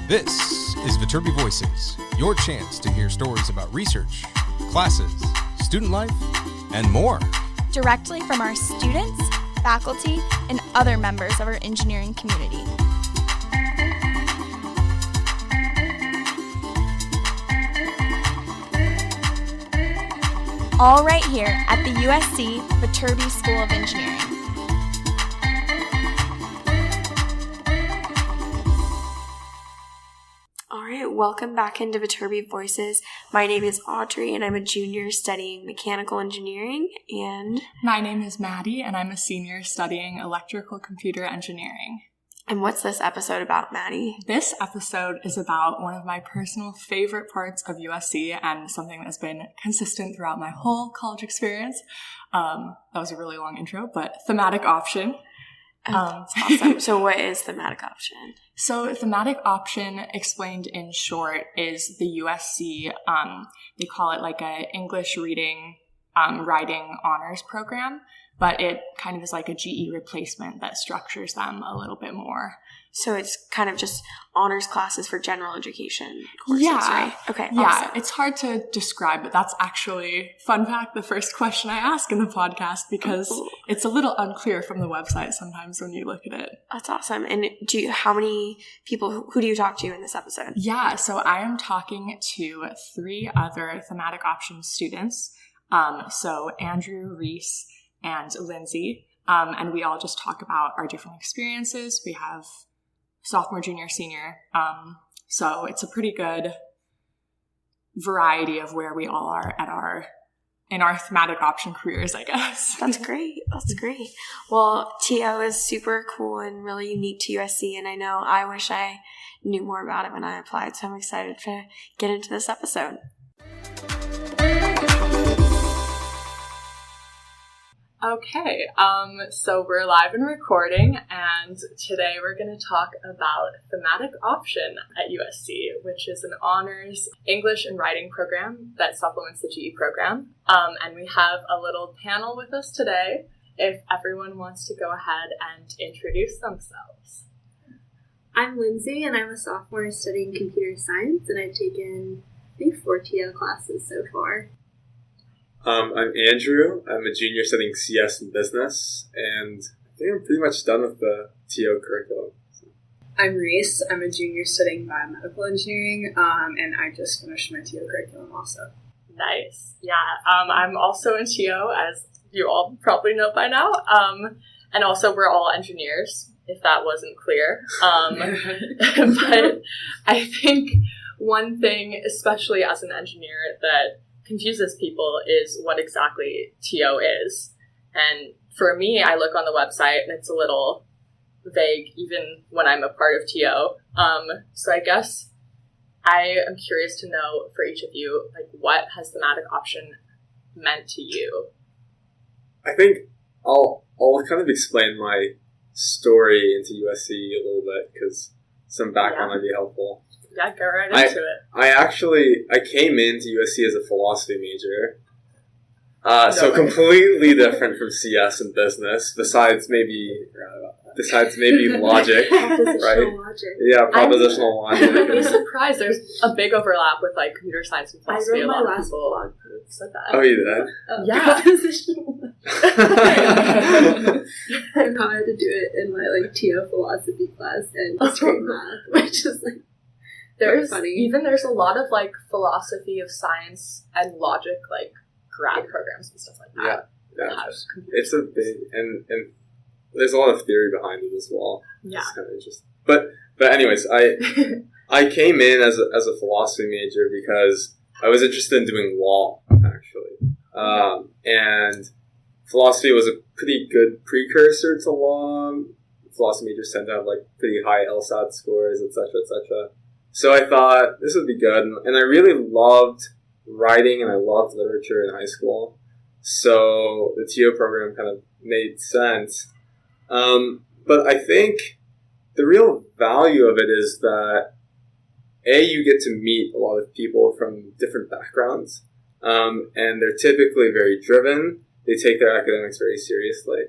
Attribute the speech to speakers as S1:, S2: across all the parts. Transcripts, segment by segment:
S1: This is Viterbi Voices, your chance to hear stories about research, classes, student life, and more.
S2: Directly from our students, faculty, and other members of our engineering community. All right here at the USC Viterbi School of Engineering.
S3: Welcome back into Viterbi Voices. My name is Audrey, and I'm a junior studying mechanical engineering. And
S4: my name is Maddie, and I'm a senior studying electrical computer engineering.
S3: And what's this episode about, Maddie?
S4: This episode is about one of my personal favorite parts of USC and something that's been consistent throughout my whole college experience. That was a really long intro, but thematic option.
S3: That's awesome. So what is thematic option?
S4: So thematic option, explained in short, is the USC, they call it like a English reading, writing honors program, but it kind of is like a GE replacement that structures them a little bit more.
S3: So it's kind of just honors classes for general education courses,
S4: yeah.
S3: Right? Okay.
S4: Yeah,
S3: awesome.
S4: It's hard to describe, but that's actually, fun fact, the first question I ask in the podcast because it's a little unclear from the website sometimes when you look at it.
S3: That's awesome. And how many people, who do you talk to in this episode?
S4: Yeah, so I am talking to 3 other thematic option students. So Andrew, Rhys, and Lindsay. And we all just talk about our different experiences. We have sophomore, junior, senior. So it's a pretty good variety of where we all are in our thematic option careers, I guess.
S3: That's great. That's great. Well, TO is super cool and really unique to USC, and I wish I knew more about it when I applied, so I'm excited to get into this episode.
S4: Okay, so we're live and recording, and today we're going to talk about thematic option at USC, which is an honors English and writing program that supplements the GE program. And we have a little panel with us today, if everyone wants to go ahead and introduce themselves.
S5: I'm Lindsay, and I'm a sophomore studying computer science, and I've taken, I think, 4 TL classes so far.
S6: I'm Andrew. I'm a junior studying CS and business, and I think I'm pretty much done with the TO curriculum.
S7: I'm Rhys. I'm a junior studying biomedical engineering, and I just finished my TO curriculum also.
S4: Nice. Yeah, I'm also in TO, as you all probably know by now, and also we're all engineers, if that wasn't clear. But I think one thing, especially as an engineer, that confuses people is what exactly TO is. And for me, I look on the website and it's a little vague even when I'm a part of TO. So I guess I am curious to know for each of you, like, what has thematic option meant to you?
S6: I think I'll kind of explain my story into USC a little bit because some background might be helpful.
S4: Yeah, go right into it.
S6: I came into USC as a philosophy major. So completely different from CS and business, besides maybe logic, right?
S5: Logic.
S6: Yeah, propositional logic.
S4: I'm really surprised. There's a big overlap with like computer science and philosophy.
S5: I wrote my last blog post
S4: said that.
S6: Oh, you did?
S4: Yeah.
S5: Propositional I wanted to do it in my TO philosophy class and straight math, which is
S4: there's
S5: funny.
S4: There's a lot of philosophy of science and logic grad programs and stuff like that.
S6: Yeah. It's a big and there's a lot of theory behind it as well.
S4: Yeah.
S6: It's kind of interesting. But anyways, I came in as a philosophy major because I was interested in doing law, actually. And philosophy was a pretty good precursor to law. Philosophy majors tend to have pretty high LSAT scores, etc., etc. So I thought this would be good, and I really loved writing and I loved literature in high school. So the TO program kind of made sense. But I think the real value of it is that you get to meet a lot of people from different backgrounds, and they're typically very driven. They take their academics very seriously.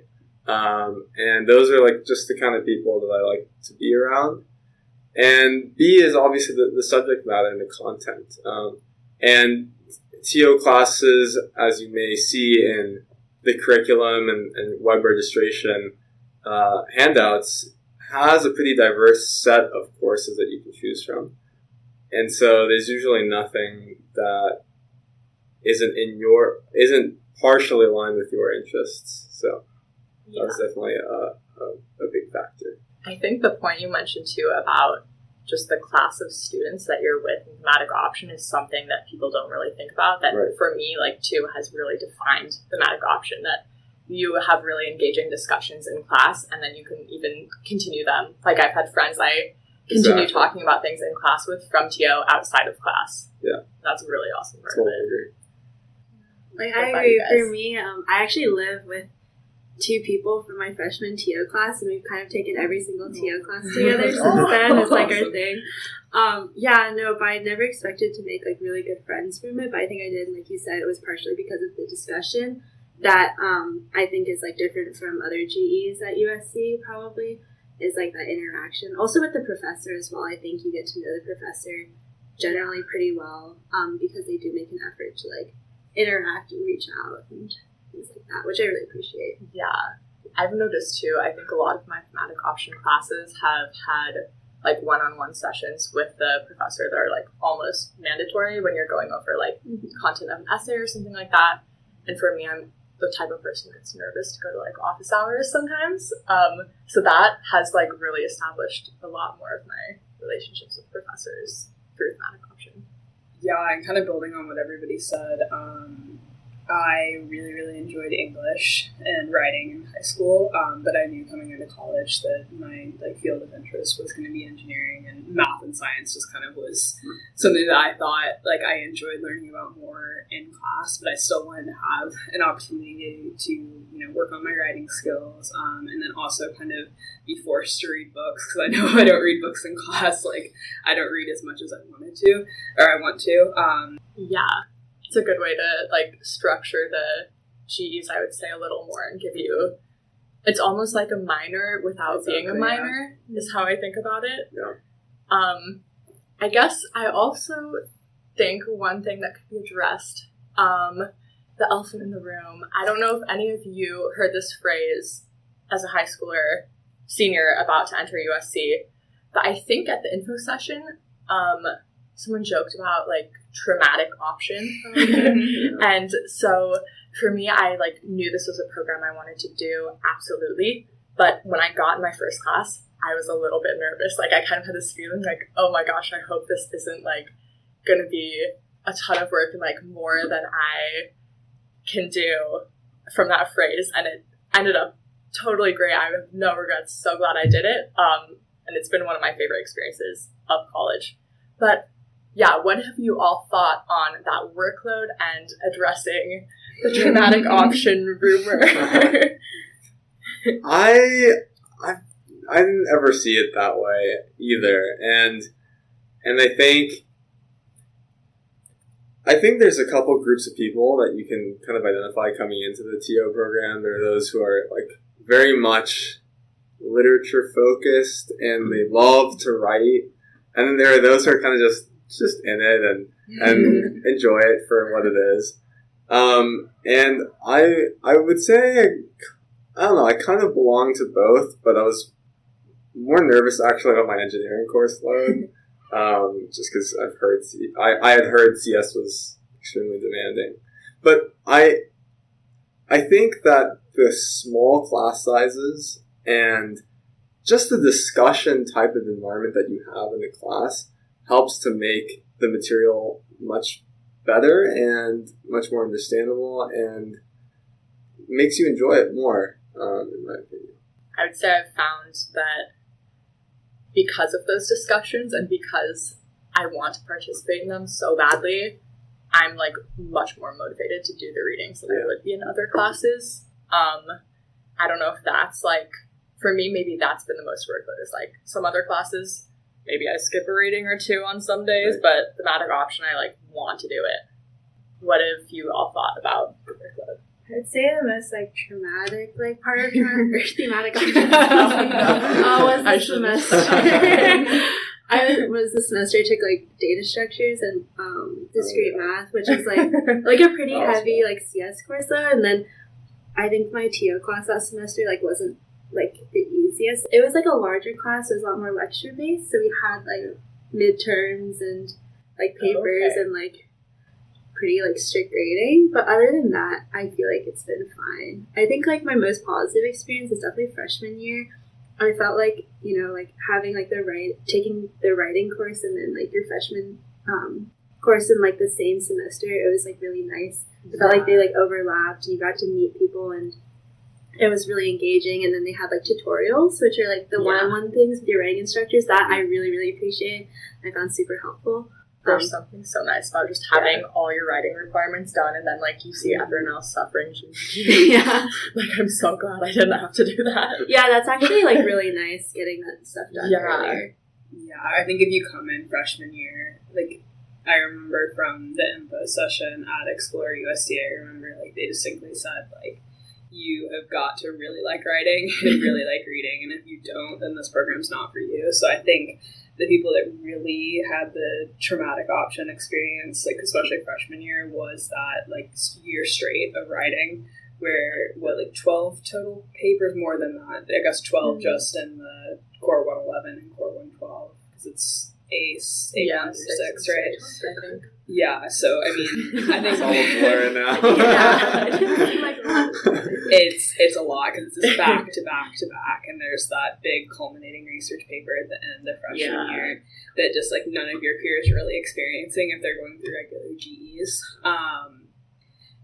S6: And those are just the kind of people that I like to be around. And B is obviously the subject matter and the content. And TO classes, as you may see in the curriculum and web registration handouts, has a pretty diverse set of courses that you can choose from. And so there's usually nothing that isn't partially aligned with your interests. So that's definitely a big factor.
S4: I think the point you mentioned too about just the class of students that you're with in Thematic Option is something that people don't really think about. That for me, like too, has really defined Thematic Option, that you have really engaging discussions in class, and then you can even continue them. Like I've had friends I continue talking about things in class with from TO outside of class.
S6: Yeah.
S4: That's a really awesome part
S6: totally
S4: of it.
S6: agree.
S5: Like, I agree. For me, I actually live with 2 people from my freshman TO class, and we've kind of taken every single TO class together since then. It's like our thing. But I never expected to make like really good friends from it, but I think I did. And like you said, it was partially because of the discussion that I think is like different from other GEs at USC probably, is like that interaction. Also with the professor as well, I think you get to know the professor generally pretty well because they do make an effort to like interact and reach out and things like that, which I really appreciate.
S4: Yeah. I've noticed too, I think a lot of my Thematic Option classes have had like one-on-one sessions with the professor that are like almost mandatory when you're going over like content of an essay or something like that. And for me, I'm the type of person who gets nervous to go to like office hours sometimes. So that has like really established a lot more of my relationships with professors through Thematic Option.
S7: Yeah, and kind of building on what everybody said, I really, really enjoyed English and writing in high school, but I knew coming into college that my like field of interest was going to be engineering, and math and science just kind of was something that I thought like I enjoyed learning about more in class, but I still wanted to have an opportunity to work on my writing skills, and then also kind of be forced to read books, because I know if I don't read books in class, like I don't read as much as I want to.
S4: Yeah. It's a good way to like structure the G's, I would say, a little more and give you, it's almost like a minor without being a minor, is how I think about it.
S6: Yeah.
S4: I guess I also think one thing that could be addressed, the elephant in the room. I don't know if any of you heard this phrase as a high schooler, senior about to enter USC, but I think at the info session, someone joked about like Thematic Option. And so for me, I like knew this was a program I wanted to do, absolutely. But when I got in my first class, I was a little bit nervous. Like I kind of had this feeling like, oh my gosh, I hope this isn't like going to be a ton of work and like more than I can do from that phrase. And it ended up totally great. I have no regrets. So glad I did it. And it's been one of my favorite experiences of college. But yeah, what have you all thought on that workload and addressing the Thematic Option rumor?
S6: I didn't ever see it that way either, and I think there's a couple groups of people that you can kind of identify coming into the TO program. There are those who are like very much literature focused and they love to write, and then there are those who are kind of just in it and enjoy it for what it is. And I would say, I don't know, I kind of belong to both, but I was more nervous actually about my engineering course load, just because I had heard CS was extremely demanding. But I think that the small class sizes and just the discussion type of environment that you have in the class helps to make the material much better and much more understandable and makes you enjoy it more, in my opinion.
S4: I would say I've found that because of those discussions and because I want to participate in them so badly, I'm like much more motivated to do the readings than I would be in other classes. I don't know if that's like, for me, maybe that's been the most workload, is like some other classes, maybe I skip a reading or two on some days, but Thematic Option, I like want to do it. What have you all thought about the workload?
S5: I'd say the most like traumatic like part of Thematic Option was the semester. I was the semester I took like data structures and discrete math, which is like a pretty heavy like CS course though. And then I think my TO class that semester like wasn't like the easiest. It was like a larger class. It was a lot more lecture based, so we had like midterms and like papers and like pretty like strict grading. But other than that, I feel like it's been fine. I think like my most positive experience is definitely freshman year. I felt like, you know, like having like taking the writing course and then like your freshman course in like the same semester. It was like really nice. I felt like they like overlapped and you got to meet people and it was really engaging. And then they had like tutorials, which are like the one-on-one things with your writing instructors that I really, really appreciate. I found super helpful.
S4: There's something so nice about just having all your writing requirements done and then like you see everyone else suffering.
S5: Yeah.
S4: Like I'm so glad I didn't have to do that.
S5: Yeah, that's actually like really nice getting that stuff done earlier.
S7: Yeah, I think if you come in freshman year, like I remember from the info session at Explore USD, I remember like they distinctly said like you have got to really like writing and really like reading, and if you don't, then this program's not for you. So I think the people that really had the traumatic option experience, like especially freshman year, was that like year straight of writing where 12 total papers, more than that, I guess 12 just in the core 111 and core 112 because it's ACE 8 6, right? Yeah, so I mean, I think
S6: it's all a blur now.
S7: It's a lot because it's just back to back to back, and there's that big culminating research paper at the end of freshman year that just like none of your peers are really experiencing if they're going through regular GEs.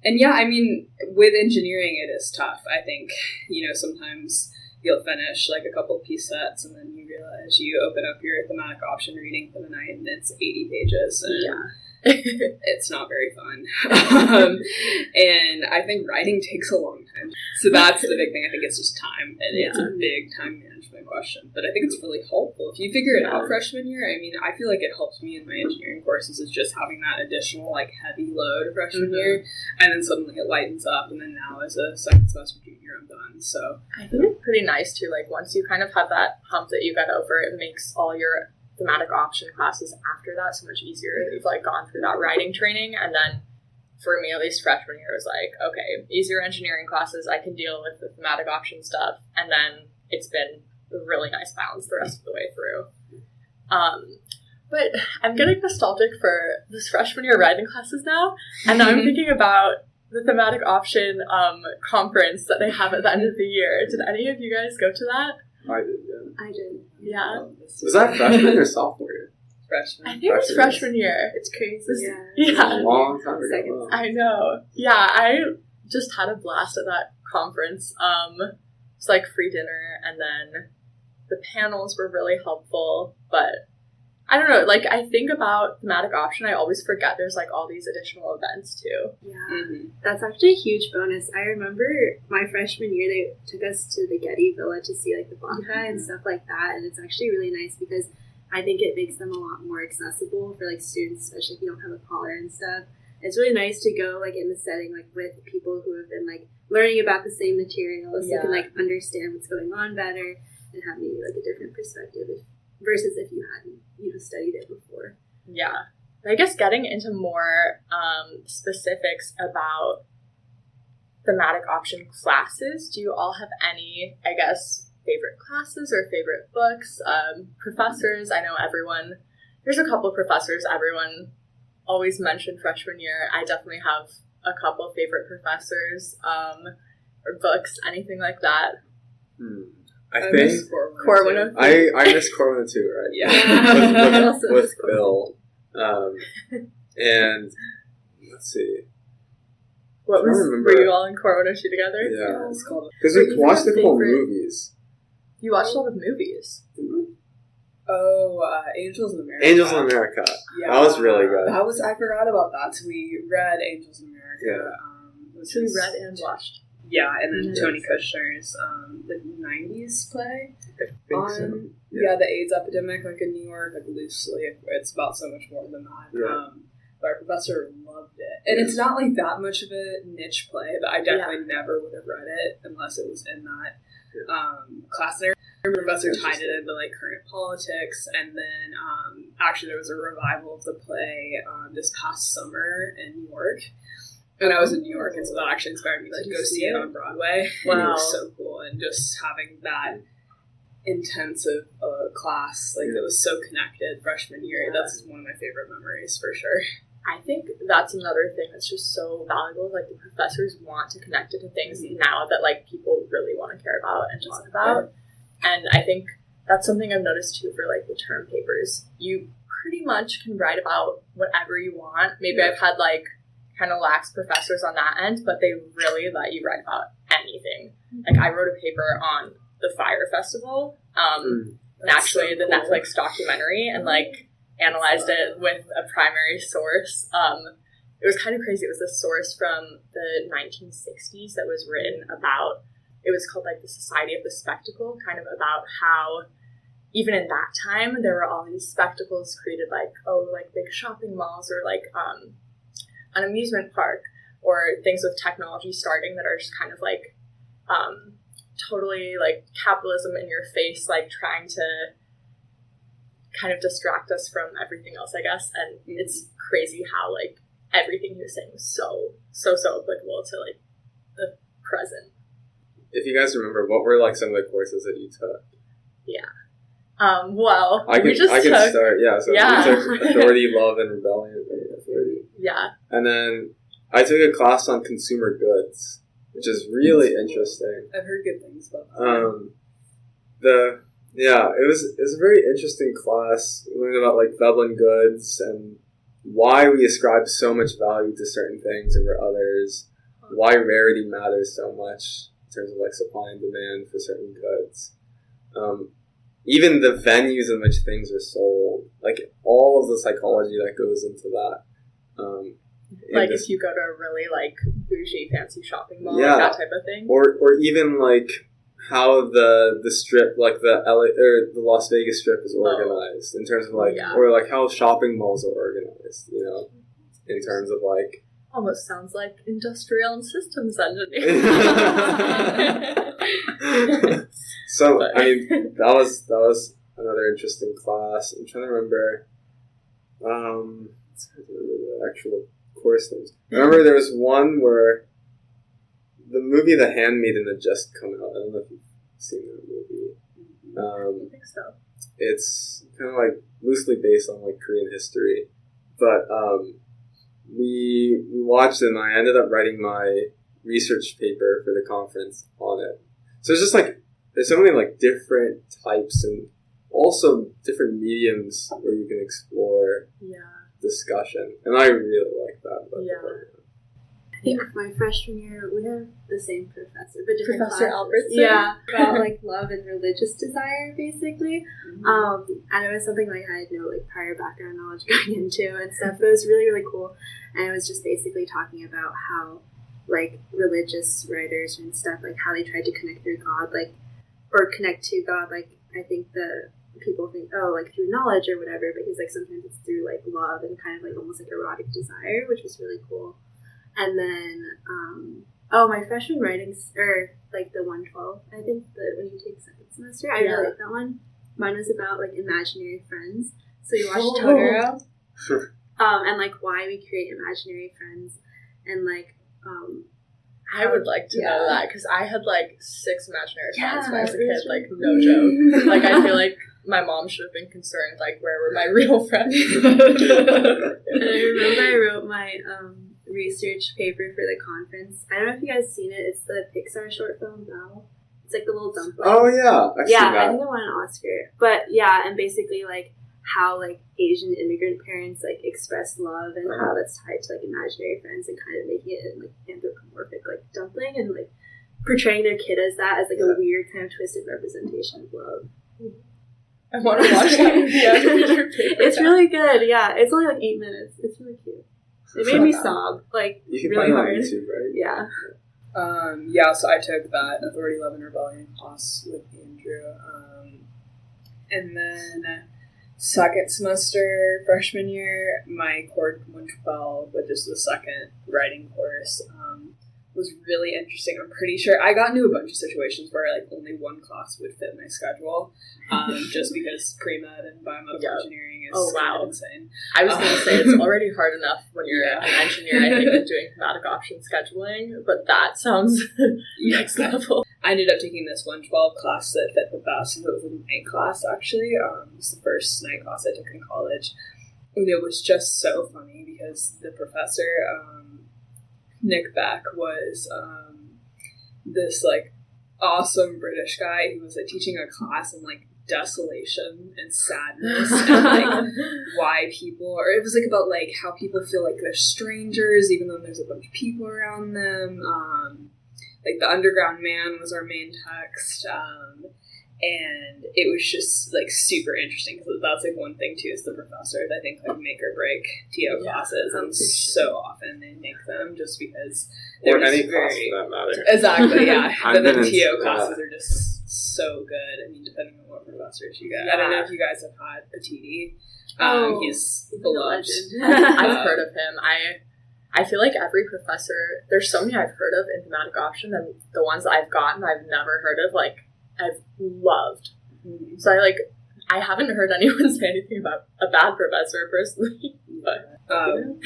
S7: And yeah, I mean, with engineering, it is tough. I think, you know, sometimes you'll finish like a couple piece sets and then you realize you open up your thematic option reading for the night and it's 80 pages and it's not very fun. And I think writing takes a long time. So that's the big thing. I think it's just time, and it's a big time management question. But I think it's really helpful. If you figure it out freshman year, I mean, I feel like it helps me in my engineering courses is just having that additional like heavy load freshman year, and then suddenly it lightens up, and then now as a second semester junior, I'm done. So
S4: I think it's pretty nice too. Like once you kind of have that hump that you got over, it makes all your thematic option classes after that so much easier. You've like gone through that writing training, and then for me at least freshman year was like, okay, easier engineering classes, I can deal with the thematic option stuff, and then it's been a really nice balance the rest of the way through. But I'm getting nostalgic for this freshman year writing classes now, and now I'm thinking about the thematic option conference that they have at the end of the year. Did any of you guys go to that?
S6: I did, yeah.
S5: I did.
S4: Yeah.
S6: Was that freshman or sophomore year?
S7: freshman.
S4: I think it was freshman year.
S5: It's crazy.
S4: Yeah.
S6: A long time ago.
S4: I know. Yeah, I just had a blast at that conference. It's like free dinner, and then the panels were really helpful, but I don't know, like I think about thematic option, I always forget there's like all these additional events too.
S5: Yeah, that's actually a huge bonus. I remember my freshman year, they took us to the Getty Villa to see like the bonsai and stuff like that, and it's actually really nice because I think it makes them a lot more accessible for like students, especially if you don't have a poller and stuff. It's really nice to go like in the setting like with people who have been like learning about the same materials, so you can like understand what's going on better and have maybe like a different perspective versus if you hadn't, studied it before.
S4: Yeah. I guess getting into more specifics about thematic option classes, do you all have any, I guess, favorite classes or favorite books? Professors, I know there's a couple of professors everyone always mentioned freshman year. I definitely have a couple of favorite professors or books, anything like that.
S6: I think
S4: Core 102.
S6: I miss Core 102, right?
S4: Yeah.
S6: with Bill. And let's see.
S4: Were you all in Core 102 together?
S6: Yeah. Because we watched the whole movies.
S4: You watched a lot of movies.
S7: Oh, Angels in America.
S6: Angels in America. Yeah. That was really good.
S7: I forgot about that. So we read Angels in America.
S6: Yeah.
S4: So we read and watched.
S7: Yeah, and then Tony Kushner's the 90s play on the AIDS epidemic, like in New York, like loosely. It's about so much more than that.
S6: Yeah.
S7: But our professor loved it, and it's not like that much of a niche play. But I definitely never would have read it unless it was in that class there. Our professor tied it into like current politics, and then actually there was a revival of the play this past summer in New York. And I was in New York, and so that actually inspired me to go see it on Broadway.
S4: Wow.
S7: And it was so cool, and just having that intensive class, like that was so connected freshman year. That's one of my favorite memories for sure.
S4: I think that's another thing that's just so valuable. Like the professors want to connect it to things now that like people really want to care about and talk about. And I think that's something I've noticed too for like the term papers. You pretty much can write about whatever you want. Maybe I've had like kind of lax professors on that end, but they really let you write about anything. Like I wrote a paper on the Fire Festival, and actually the Netflix documentary, and like analyzed it with a primary source. It was kind of crazy. It was a source from the 1960s that was written about, it was called like the Society of the Spectacle, kind of about how even in that time there were all these spectacles created, like like big shopping malls or like an amusement park or things with technology starting that are just kind of like totally like capitalism in your face, like trying to kind of distract us from everything else, I guess. And it's crazy how like everything he was saying was so applicable to like the present.
S6: If you guys remember, what were like some of the courses that you took?
S4: Well,
S6: I can start. Yeah, so
S4: Yeah.
S6: we took Authority, Love, and Rebellion. Authority.
S4: Yeah.
S6: And then I took a class on consumer goods, which is really interesting.
S7: I've heard good things about that.
S6: It was a very interesting class. We learned about like Veblen goods and why we ascribe so much value to certain things over others, why rarity matters so much in terms of like supply and demand for certain goods. Even the venues in which things are sold, like all of the psychology that goes into that.
S4: Like if you go to a really like bougie fancy shopping mall, like that type of thing.
S6: Or even like how the strip, like the LA or the Las Vegas strip is organized in terms of like, or like how shopping malls are organized, you know, in terms of like.
S4: Almost sounds like industrial and systems engineering.
S6: So I mean that was another interesting class. I'm trying to remember. The actual course names. I remember there was one where the movie The Handmaiden had just come out. I don't know if you've seen that movie.
S4: I think so.
S6: It's kind of like loosely based on like Korean history, but we watched it and I ended up writing my research paper for the conference on it. So it's just like there's so many like different types and also different mediums where you can explore discussion, and I really like that.
S5: I think my freshman year we have the same professor, but different
S4: Professor
S5: classes.
S4: Albertson.
S5: Yeah, about like love and religious desire, basically. And it was something like I had no like prior background knowledge going into and stuff. But it was really really cool, and it was just basically talking about how like religious writers and stuff, like how they tried to connect through God, like or connect to God. Like I think the people think, like through knowledge or whatever, because like sometimes it's through like love and kind of like almost like erotic desire, which was really cool. And then, my freshman writings, or like the 112, I think that when you take second semester, I really like that one. Mine was about like imaginary friends. So you watched Totoro, and like why we create imaginary friends, and like,
S4: I would like to know that, because I had like 6 imaginary friends when I was a kid, like no joke. Like I feel like my mom should have been concerned, like where were my real friends?
S5: And I remember I wrote my research paper for the conference. I don't know if you guys seen it. It's the Pixar short film Belle. It's like the little dumpling.
S6: Oh yeah, I've seen that.
S5: I think I won an Oscar. But yeah, and basically like how like Asian immigrant parents like express love and how that's tied to like imaginary friends and kind of making it like anthropomorphic like dumpling and like portraying their kid as that as like a weird kind of twisted representation of love.
S4: I want to watch that movie after your paper.
S5: It's really good. Yeah, it's only like 8 minutes. It's really cute. It made me sob, like,
S6: you can
S5: really
S6: find
S5: hard.
S6: it on YouTube, right?
S5: Yeah.
S7: So I took that Authority, Love, and Rebellion class with Andrew. And then second semester, freshman year, my Core 112, which is the second writing course, was really interesting. I'm pretty sure I got into a bunch of situations where like only one class would fit my schedule, just because pre-med and biomedical engineering is kind of insane.
S4: I was going to say it's already hard enough when you're an engineer, I think, of doing thematic option scheduling, but that sounds next level.
S7: I ended up taking this 112 class that fit the best, and it was a night class actually. It was the first night class I took in college, and it was just so funny because the professor, Nick Beck, was this like awesome British guy who was like teaching a class in like desolation and sadness and like why people, or it was like about like how people feel like they're strangers even though there's a bunch of people around them. Like the Underground Man was our main text. And it was just like super interesting because that's like one thing too is the professors I think like make or break TO classes, and so often they make them just because
S6: or any class for that matter.
S7: Exactly, yeah. But the TO classes are just so good. I mean, depending on what professors you get. I don't know if you guys have had Patiti. He's beloved.
S4: I've heard of him. I feel like every professor, there's so many I've heard of in thematic option, and the ones that I've gotten I've never heard of, like I've loved. So I haven't heard anyone say anything about a bad professor personally. But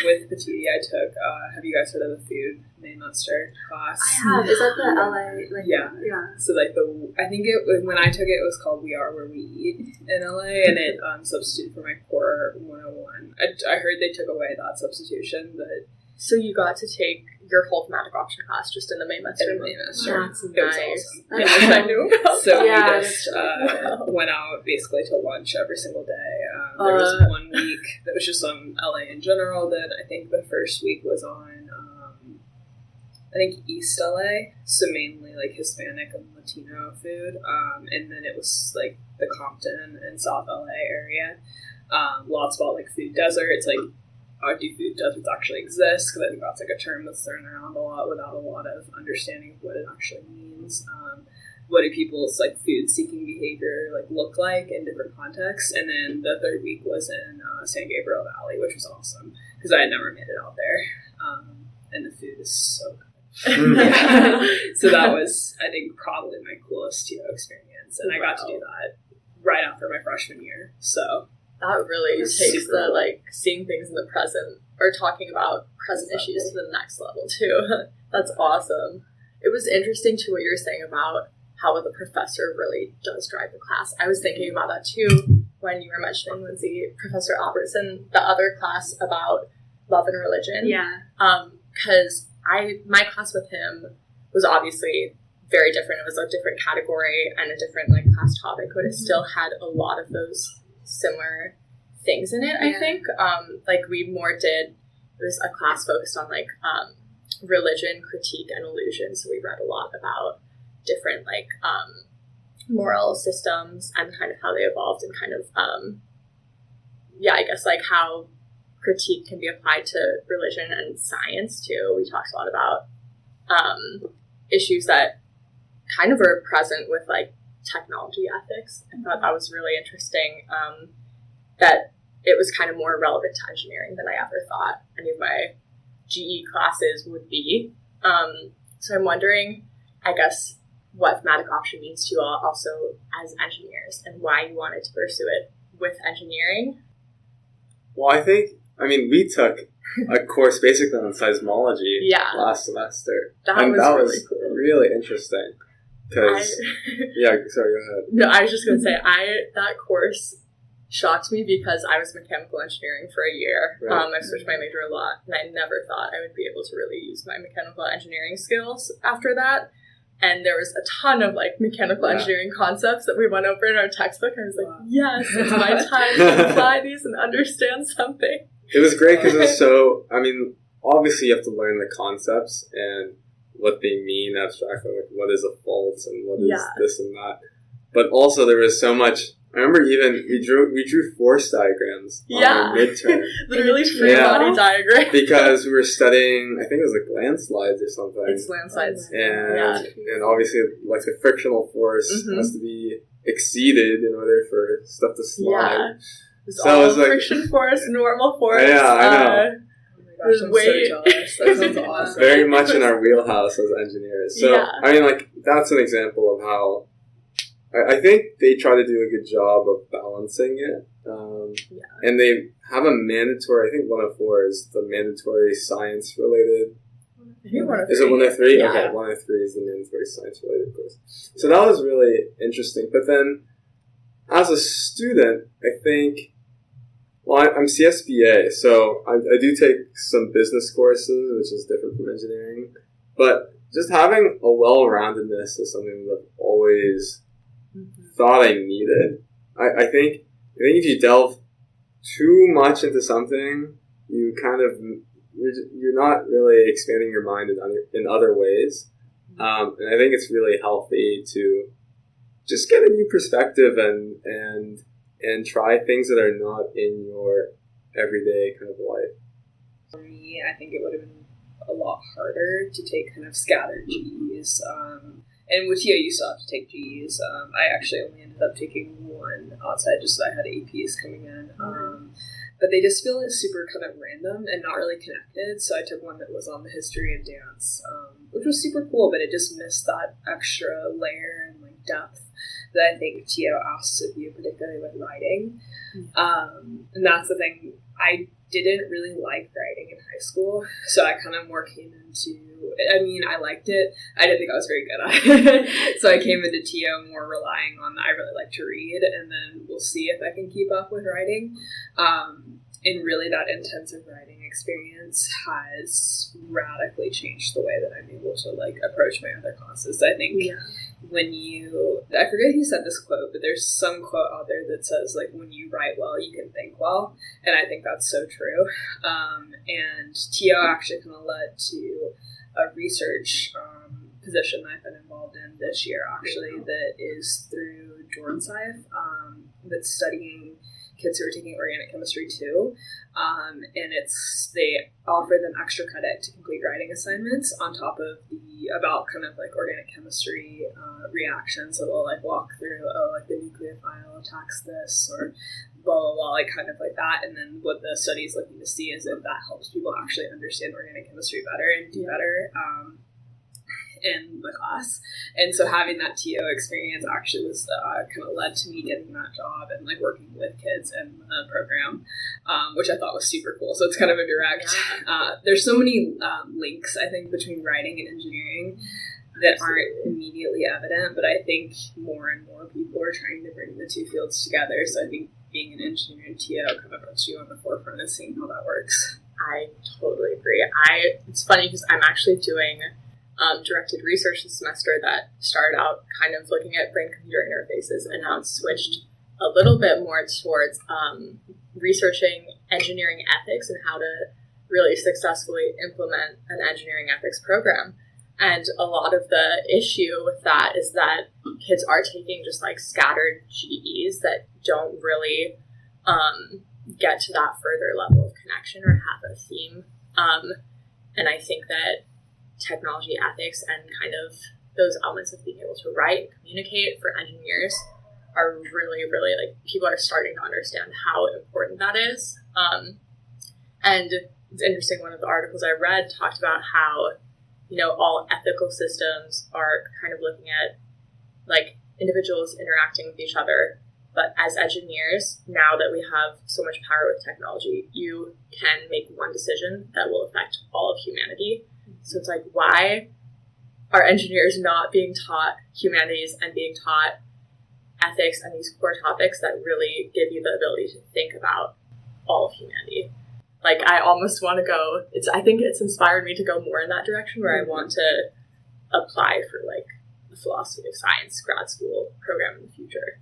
S7: with Patiti, I took. Have you guys heard of the food master class?
S5: I have. Is that the LA? Like,
S7: yeah. So like I think when I took it, it was called We Are Where We Eat in LA, and it substituted for my core 101. I heard they took away that substitution, but
S4: so you got to take your whole thematic option class just in the main semester.
S7: In the main semester.
S4: That's
S7: it was
S4: nice.
S7: awesome.
S4: I knew about
S7: so
S4: that.
S7: we just went out basically to lunch every single day. There was 1 week that was just on LA in general. Then I think the first week was on I think East LA, so mainly like Hispanic and Latino food. And then it was like the Compton and South LA area. Lots about like food deserts, like do food deserts actually exist? Because I think that's like a term that's thrown around a lot without a lot of understanding of what it actually means. What do people's like food seeking behavior like look like in different contexts? And then the third week was in San Gabriel Valley, which was awesome because I had never made it out there, and the food is so good. So that was, I think, probably my coolest TO experience, and I got to do that right after my freshman year. So.
S4: That really takes the, like, seeing things in the present, or talking about present issues to the next level, too. That's awesome. It was interesting, too, what you were saying about how the professor really does drive the class. I was thinking about that, too, when you were mentioning, Lindsay, Professor Albertson, the other class about love and religion.
S5: Yeah.
S4: Because my class with him was obviously very different. It was a different category and a different, like, class topic, but it still had a lot of those similar things in it. I think like we more did, it was a class focused on like religion, critique, and illusion, so we read a lot about different like moral systems and kind of how they evolved, and kind of I guess like how critique can be applied to religion and science too. We talked a lot about issues that kind of are present with like technology ethics. I thought that was really interesting, that it was kind of more relevant to engineering than I ever thought any of my GE classes would be. So I'm wondering, I guess, what thematic option means to you all also as engineers, and why you wanted to pursue it with engineering.
S6: Well, we took a course basically on seismology last semester.
S4: That was cool.
S6: Really interesting. Because, sorry, go ahead.
S4: No, I was just going to say, that course shocked me because I was mechanical engineering for a year.
S6: Right.
S4: I switched my major a lot, and I never thought I would be able to really use my mechanical engineering skills after that. And there was a ton of, like, mechanical engineering concepts that we went over in our textbook, and I was like, yes, it's my time to apply these and understand something.
S6: It was great because it was so, obviously you have to learn the concepts and what they mean abstractly, like what is a fault and what is this and that. But also there was so much. I remember even we drew force diagrams on our midterm.
S4: Literally free body diagram.
S6: Because we were studying, I think it was like landslides or something.
S4: It's landslides.
S6: And obviously like the frictional force has to be exceeded in order for stuff to slide.
S4: So it was like friction force, normal force.
S6: Yeah, I know.
S7: Oh my gosh, I'm so jealous. That sounds awesome.
S6: Very much in our wheelhouse as engineers. So,
S4: Yeah.
S6: I mean, like, that's an example of how I think they try to do a good job of balancing it. And they have a mandatory, I think 104 is the mandatory science-related. Is it 103?
S4: Yeah.
S6: Okay, 103 is the mandatory science-related course. So that was really interesting. But then, as a student, I think, well, I'm CSBA, so I do take some business courses, which is different from engineering. But just having a well-roundedness is something that I've always thought I needed. I think if you delve too much into something, you kind of you're not really expanding your mind in other ways. And I think it's really healthy to just get a new perspective and try things that are not in your everyday kind of life.
S7: For me, I think it would have been a lot harder to take kind of scattered GEs. And with you, you still have to take GEs. I actually only ended up taking one outside just so I had APs coming in. But they just feel super kind of random and not really connected. So I took one that was on the history of dance, which was super cool, but it just missed that extra layer and like depth that I think TO asks of you, particularly with writing. And that's the thing. I didn't really like writing in high school, so I kind of more came into, I mean, I liked it. I didn't think I was very good at it. So I came into TO more relying on, I really like to read, and then we'll see if I can keep up with writing. And really that intensive writing experience has radically changed the way that I'm able to like approach my other classes. I think when I forget who said this quote, but there's some quote out there that says like, when you write well, you can think well. And I think that's so true. And TO actually kind of led to a research position that I've been involved in this year, actually, that is through Jordan Scythe, that's studying kids who are taking organic chemistry too. And they offer them extra credit to complete writing assignments on top of about kind of like organic chemistry reactions. So they'll like walk through, like the nucleophile attacks this or blah, blah, blah, like kind of like that. And then what the study is looking to see is if that helps people actually understand organic chemistry better and do better in the class. And so having that TO experience actually was kind of led to me getting that job and like working with kids in the program, which I thought was super cool. So it's kind of a direct, there's so many links, I think, between writing and engineering that aren't immediately evident, but I think more and more people are trying to bring the two fields together. So I think being an engineer and TO kind of puts you on the forefront of seeing how that works.
S4: I totally agree. It's funny because I'm actually doing directed research this semester that started out kind of looking at brain-computer interfaces, and now it's switched a little bit more towards researching engineering ethics and how to really successfully implement an engineering ethics program. And a lot of the issue with that is that kids are taking just like scattered GEs that don't really get to that further level of connection or have a theme. And I think that technology ethics and kind of those elements of being able to write and communicate for engineers are really, really, like, people are starting to understand how important that is. And it's interesting, one of the articles I read talked about how, you know, all ethical systems are kind of looking at, like, individuals interacting with each other. But as engineers, now that we have so much power with technology, you can make one decision that will affect all of humanity. So it's like, why are engineers not being taught humanities and being taught ethics and these core topics that really give you the ability to think about all of humanity? Like, I almost want to go, I think it's inspired me to go more in that direction where I want to apply for, like, the philosophy of science grad school program in the future.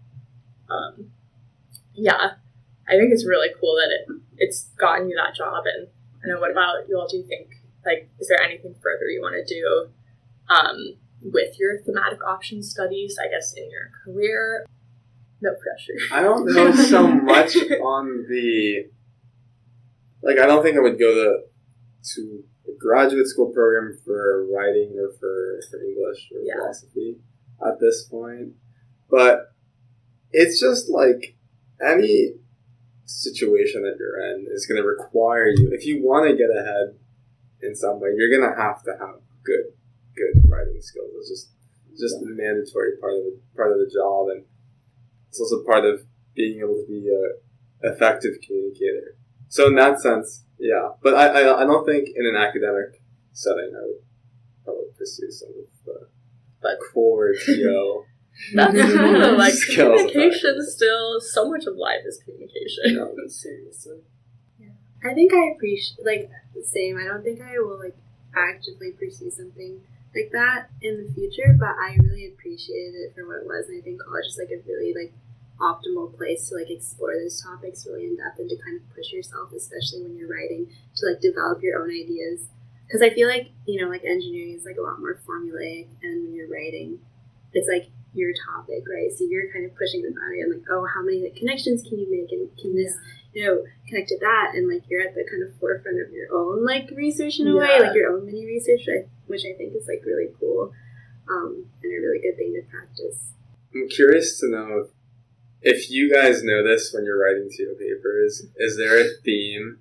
S4: I think it's really cool that it's gotten you that job. And I know, what about you all? Do you think, like, is there anything further you want to do with your thematic option studies, I guess, in your career? No pressure.
S6: I don't know so much on the, like, I don't think I would go to a graduate school program for writing or for English or philosophy at this point. But it's just like any situation that you're in is going to require you, if you want to get ahead in some way, you're going to have good writing skills. It's just a mandatory part of the job, and it's also part of being able to be a effective communicator. So in that sense, yeah. But I don't think in an academic setting I would probably pursue some of the core TO.
S4: That's true. Like,
S6: skills.
S4: communication still, so much of life is communication.
S6: No, seriously.
S5: I think I appreciate, like, the same. I don't think I will, like, actively pursue something like that in the future, but I really appreciated it for what it was, and I think college is, like, a really, like, optimal place to, like, explore those topics really in depth and to kind of push yourself, especially when you're writing, to, like, develop your own ideas. Because I feel like, you know, like, engineering is, like, a lot more formulaic, and when you're writing, it's, like, your topic, right? So you're kind of pushing the boundary and, like, oh, how many, like, connections can you make, and can this, you know, connect to that, and, like, you're at the kind of forefront of your own, like, research in a way, like, your own mini research, which I think is, like, really cool, and a really good thing to practice.
S6: I'm curious to know if you guys know this when you're writing TO papers. Is there a theme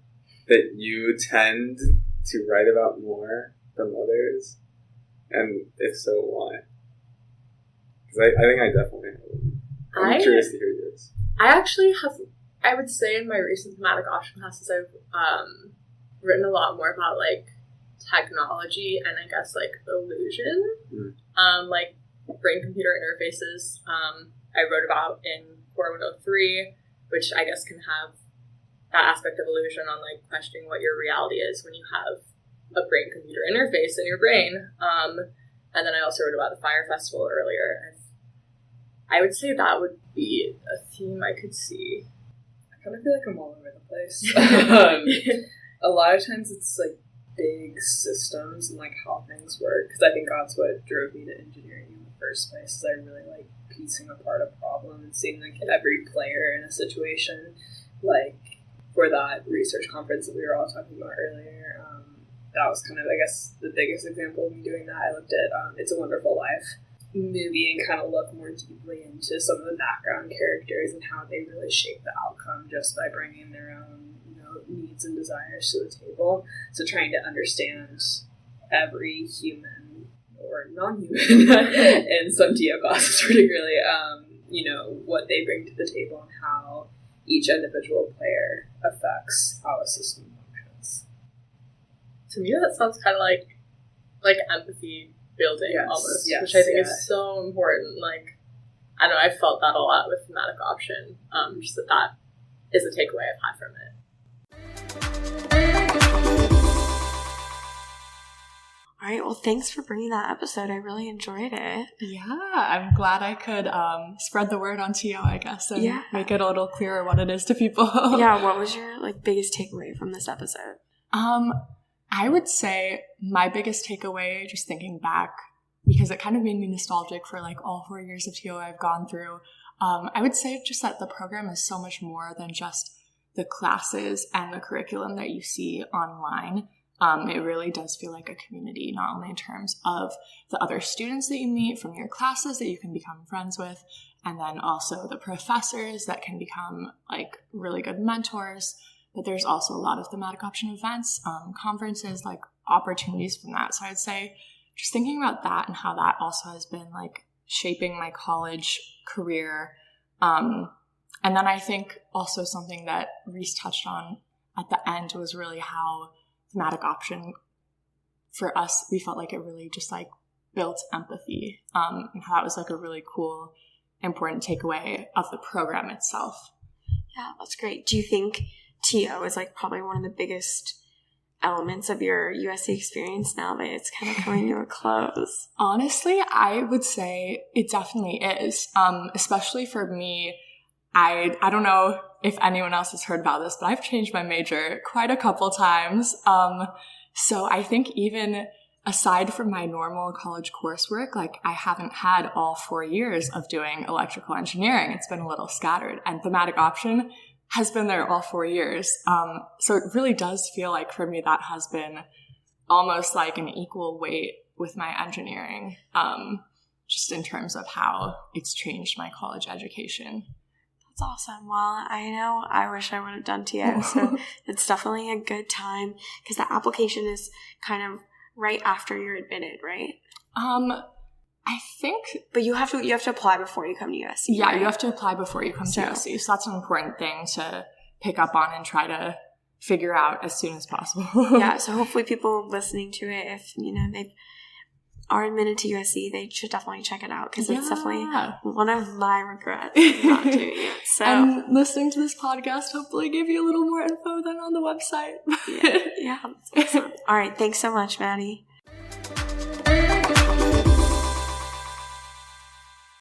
S6: that you tend to write about more than others? And if so, why? Because I think I definitely have one. I'm curious to hear yours.
S4: I actually have, I would say in my recent thematic option classes, I've written a lot more about, like, technology and I guess, like, illusion. Like, brain-computer interfaces. I wrote about in Core 103, which I guess can have that aspect of illusion on, like, questioning what your reality is when you have a brain-computer interface in your brain. And then I also wrote about the Fire Festival earlier. I would say that would be a theme I could see.
S7: I kind of feel like I'm all over the place. A lot of times it's like big systems and like how things work, because I think that's what drove me to engineering in the first place. Is I really like piecing apart a problem and seeing like every player in a situation. Like for that research conference that we were all talking about earlier, that was kind of, I guess, the biggest example of me doing that. I looked at It's a Wonderful Life movie and kind of looked more deeply into some of the background characters and how they really shape the outcome just by bringing their own, you know, needs and desires to the table. So trying to understand every human or non-human in some TO classes particularly, you know, what they bring to the table and how each individual player affects how a system functions.
S4: To me, that sounds kind of like empathy building almost, which I think is so important. Like, I don't know, I felt that a lot with thematic option. Just that is a takeaway I've had from it.
S3: All right, well, thanks for bringing that episode. I really enjoyed it.
S2: Yeah, I'm glad I could spread the word on TO, I guess, and make it a little clearer what it is to people.
S3: Yeah, what was your biggest takeaway from this episode?
S2: I would say my biggest takeaway, just thinking back, because it kind of made me nostalgic for all 4 years of TO I've gone through, I would say just that the program is so much more than just the classes and the curriculum that you see online. It really does feel like a community, not only in terms of the other students that you meet from your classes that you can become friends with, and then also the professors that can become really good mentors. But there's also a lot of thematic option events, conferences, opportunities from that. So I'd say just thinking about that and how that also has been shaping my college career. And then I think also something that Rhys touched on at the end was really how thematic option for us, we felt like it really just built empathy, and how that was a really cool, important takeaway of the program itself.
S3: Yeah, that's great. Do you think TO is probably one of the biggest elements of your USC experience now that it's kind of coming to a close?
S2: Honestly, I would say it definitely is, especially for me. I don't know if anyone else has heard about this, but I've changed my major quite a couple times. So I think even aside from my normal college coursework, I haven't had all 4 years of doing electrical engineering. It's been a little scattered, and thematic option has been there all 4 years. So it really does feel like for me that has been almost an equal weight with my engineering, just in terms of how it's changed my college education.
S3: That's awesome. Well, I know I wish I would have done TO, so it's definitely a good time because the application is kind of right after you're admitted, right?
S2: I think,
S3: but you have to apply before you come to USC.
S2: Yeah,
S3: right?
S2: you have to apply before you come to USC. So that's an important thing to pick up on and try to figure out as soon as possible.
S3: Yeah, so hopefully people listening to it, if they are admitted to USC, they should definitely check it out because it's definitely one of my regrets not doing it. So,
S2: and listening to this podcast hopefully gave you a little more info than on the website.
S3: Yeah, that's awesome. All right, thanks so much, Maddie.